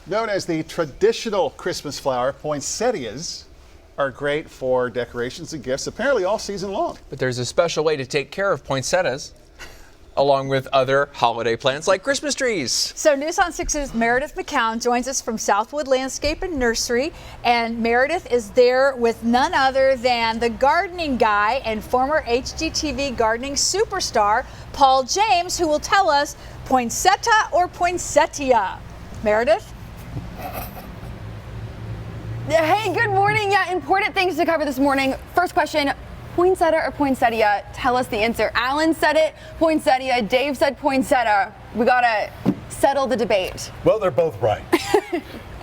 Known as the traditional Christmas flower, poinsettias are great for decorations and gifts apparently all season long. But there's a special way to take care of poinsettias, along with other holiday plants like Christmas trees. So News on 6's Meredith McCown joins us from Southwood Landscape and Nursery, and Meredith is there with none other than the gardening guy and former HGTV gardening superstar, Paul James, who will tell us poinsettia or poinsettia. Meredith? Hey, good morning. Yeah, important things to cover this morning. First question. Poinsettia or poinsettia? Tell us the answer. Alan said it, poinsettia. Dave said poinsettia. We gotta settle the debate. Well, they're both right.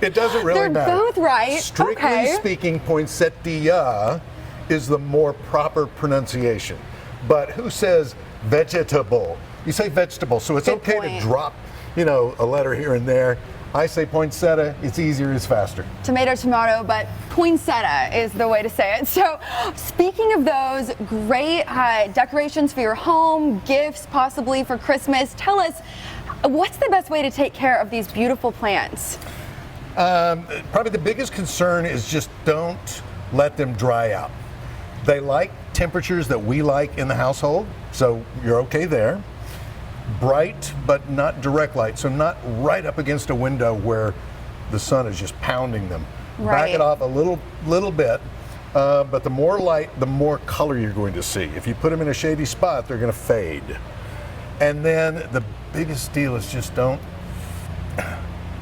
It doesn't really matter. They're both right. Strictly speaking, poinsettia is the more proper pronunciation. But who says vegetable? You say vegetable, so it's okay to drop, a letter here and there. I say poinsettia, it's easier, it's faster. Tomato, tomato, but poinsettia is the way to say it. So speaking of those great decorations for your home, gifts possibly for Christmas, tell us, what's the best way to take care of these beautiful plants? Probably the biggest concern is just don't let them dry out. They like temperatures that we like in the household, so you're okay there. Bright, but not direct light, so not right up against a window where the sun is just pounding them. Right. Back it off a little bit, but the more light, the more color you're going to see. If you put them in a shady spot, they're going to fade. And then the biggest deal is just not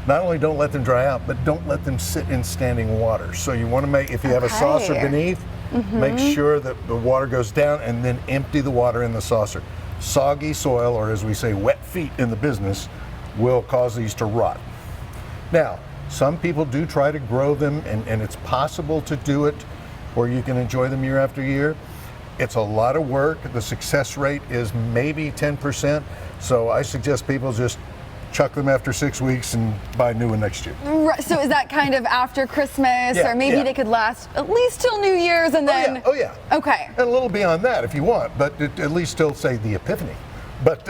only don't let them dry out, but don't let them sit in standing water. So you want to make, if you have a saucer beneath, make sure that the water goes down and then empty the water in the saucer. Soggy soil, or as we say, wet feet in the business, will cause these to rot. Now, some people do try to grow them, and it's possible to do it where you can enjoy them year after year. It's a lot of work. The success rate is maybe 10%, so I suggest people just chuck them after 6 weeks and buy a new one next year. Right, so is that kind of after Christmas, or maybe they could last at least till New Year's and then? Oh yeah. Okay. And a little beyond that if you want, but at least still say the Epiphany. But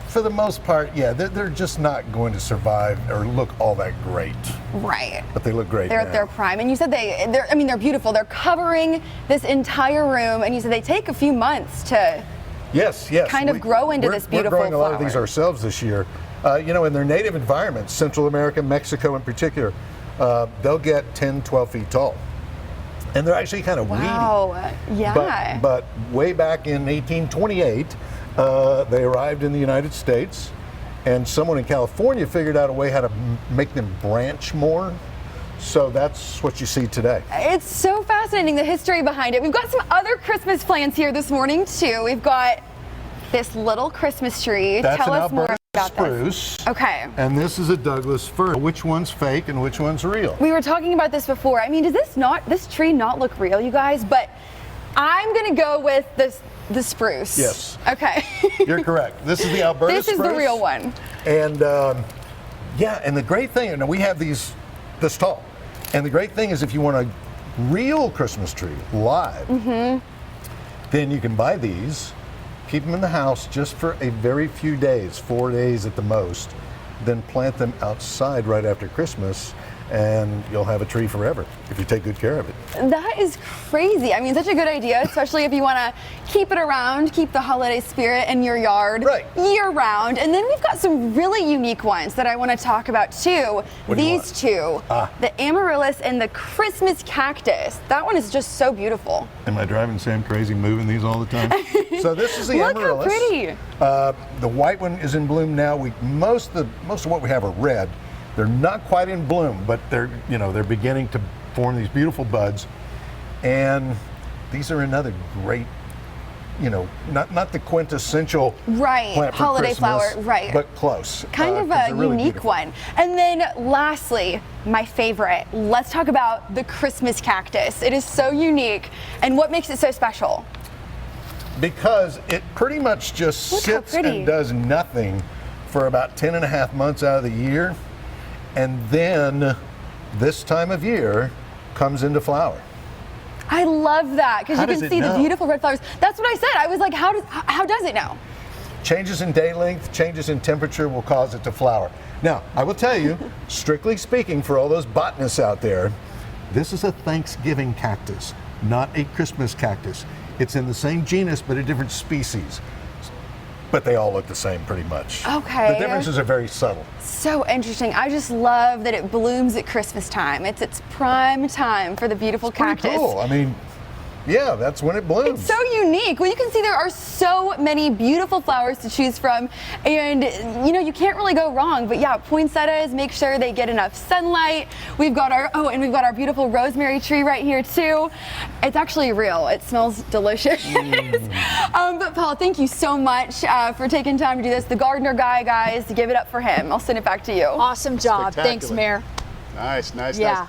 for the most part, yeah, they're just not going to survive or look all that great. Right. But they look great. They're at their prime, and you said they're beautiful. They're covering this entire room, and you said they take a few months to. Yes. Kind of grow into this beautiful flower. We're growing a lot of these flower. ourselves this year. In their native environments, Central America, Mexico in particular, they'll get 10, 12 feet tall. And they're actually kind of weedy. Wow, yeah. But way back in 1828, they arrived in the United States, and someone in California figured out a way how to make them branch more. So that's what you see today. It's so fascinating, the history behind it. We've got some other Christmas plants here this morning, too. We've got this little Christmas tree. That's Tell an us more Alberta about spruce. this. Okay. And this is a Douglas fir. Which one's fake and which one's real? We were talking about this before. I mean, does this tree not look real, you guys? But I'm going to go with the spruce. Yes. Okay. You're correct. This is the Alberta This is spruce. the real one. And and the great thing, we have these this tall. And the great thing is if you want a real Christmas tree live, then you can buy these, keep them in the house just for a very few days, 4 days at the most, then plant them outside right after Christmas, and you'll have a tree forever if you take good care of it. That is crazy. I mean, such a good idea, especially if you want to keep it around, keep the holiday spirit in your yard year round. And then we've got some really unique ones that I want to talk about too. These two, the Amaryllis and the Christmas Cactus. That one is just so beautiful. Am I driving Sam crazy moving these all the time? So this is the Look Amaryllis. how pretty. The white one is in bloom now. Most of what we have are red. They're not quite in bloom, but they're beginning to form these beautiful buds. And these are another great, not the quintessential plant for holiday Christmas, flower, right? But close. Kind of a really unique beautiful. one. And then lastly, my favorite, let's talk about the Christmas Cactus. It is so unique. And what makes it so special? Because it pretty much just sits and does nothing for about 10 and a half months out of the year. And then this time of year comes into flower. I love that, because you can see the beautiful red flowers. That's what I said. I was like, how does it know? Changes in day length, changes in temperature will cause it to flower. Now, I will tell you, strictly speaking, for all those botanists out there, this is a Thanksgiving cactus, not a Christmas cactus. It's in the same genus, but a different species. But they all look the same pretty much. Okay. The differences are very subtle. So interesting. I just love that it blooms at Christmas time. It's its prime time for the beautiful Pretty cactus. cool. I mean, yeah, that's when it blooms. It's so unique. Well, you can see there are so many beautiful flowers to choose from, and you know, you can't really go wrong. But yeah, poinsettias, make sure they get enough sunlight. We've got our beautiful rosemary tree right here too. It's actually real. It smells delicious. But Paul, thank you so much for taking time to do this. The gardener guy, guys, give it up for him. I'll send it back to you. Awesome job. Thanks, Spectacular. Mayor. Nice, nice, Yeah. nice.